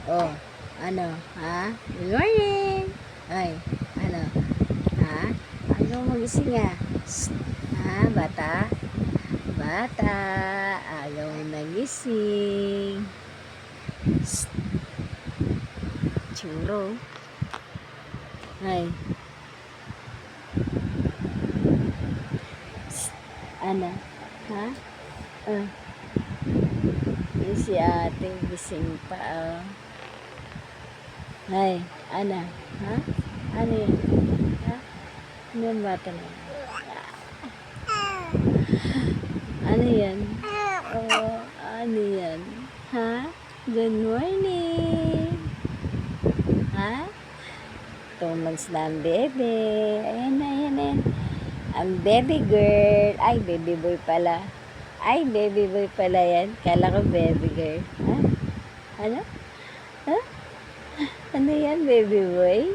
Oh, ano? Ha? Good morning. Ay, ano? Ha? Ayaw magising ah. Shh. Ha, bata? Bata, ayaw nagising. Shh. Churo. Ay. Shh. Ano? Ha? Yung si ate, gising pa oh. Ay, ano? Ha? Ano yan? Ha? Ano yung bata na yan? Ano yan? Oh, ano yan? Ha? Good morning! Ha? 2 months na ang bebe. Ayan na, ayan na. Ang baby girl. Ay, baby boy pala. Ay, baby boy pala yan. Kala ko baby girl. Ha? Ano? Ha? Ano yan, baby boy?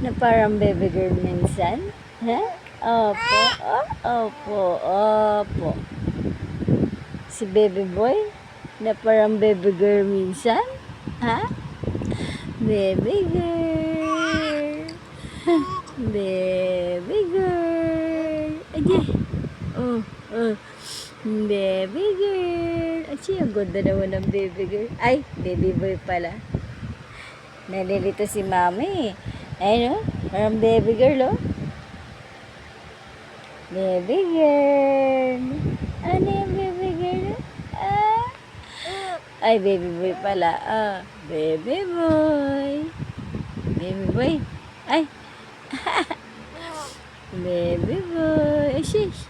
Na parang baby girl minsan? Ha? Opo. Oh, opo. Opo. Si baby boy? Na parang baby girl minsan? Ha? Baby girl. Baby girl. Aji. Oh, oh. Baby girl. Aji, ang ganda naman ng baby girl. Ay, baby boy pala. Nalilito si mami. Ayun, oh. Parang baby girl, oh. Baby girl. Ano yung baby girl? Ah. Ay, baby boy pala. Ah, baby boy. Baby boy. Ay. Baby boy. Ashish.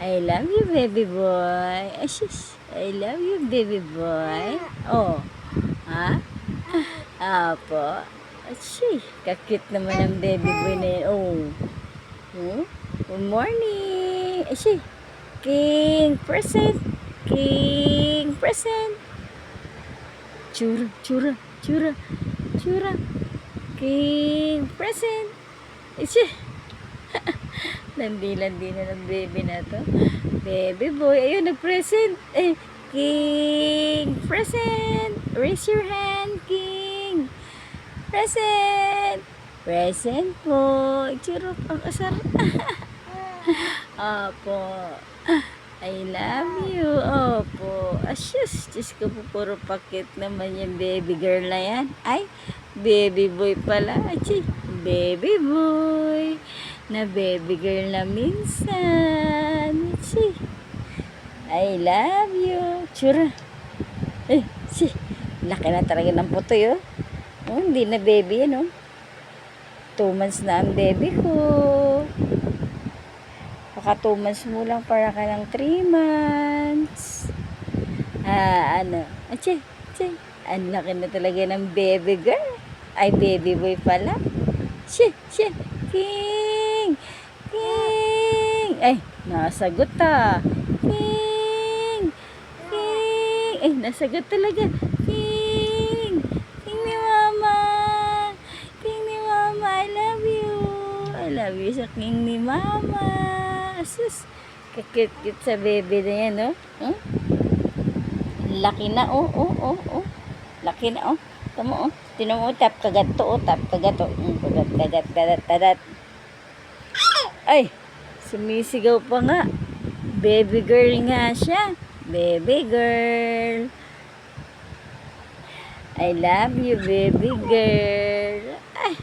I love you, baby boy. Ashish. I love you, baby boy. Oh. Ha? Apo. Ashish. Kakit naman ang baby boy na yun. Oh. Hmm? Good morning. Ashish. King present. King present. Chura, chura, chura, chura. King present. Ashish. Landi-landi na ng baby na to. Baby boy, ayun, nag-present. Eh, King, present. Raise your hand, King. Present. Present po. Churok, ang asar. Opo. I love you. Opo. Asyos, Diyos ko po, puro pakit naman yung baby girl na yan. Ay, baby boy pala. Achi, baby boy. Na baby girl na minsan. Si, I love you. Tsura. Eh, si, laki na talaga ng putoy, oh. Oh, hindi na baby yan, oh. 2 months na ang baby ko. Baka 2 months mo lang, para ka ng 3 months. Ano? Achi, achi. Ang laki na talaga ng baby girl. Ay, baby boy pala. Si, King! King! Ay, nasagot ah. King! King! Ay, nasagot talaga. King! King ni mama! King ni mama, I love you! I love you sa king ni mama! Sus! Kakit-kit sa baby na yan, oh. Huh? Laki na, oh. Laki na, oh. Tama, oh. Tinan mo, tap kagat to, oh. Tap kagat, oh. Kagat. Ay, sumisigaw pa nga. Baby girl nga siya. Baby girl. I love you, baby girl. Ay,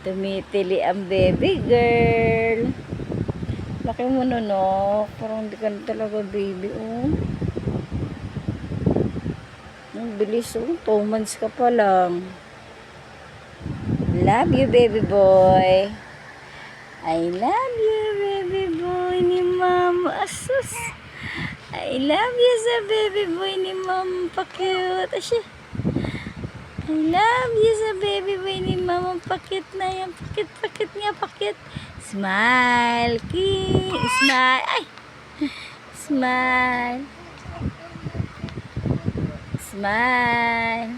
tumitili ang baby girl. Laki mo no, no. Parang hindi ka na talaga baby, oh. Ang bilis, oh. 2 months ka pa lang. Love you, baby boy. I love you, baby boy ni mama. Asus. I love you sa baby boy ni mama. Pakit. Asya. I love you sa baby boy ni mama. Pakit na yan. Pakit niya. Pakit. Smile. King. Smile. Ay. Smile. Smile.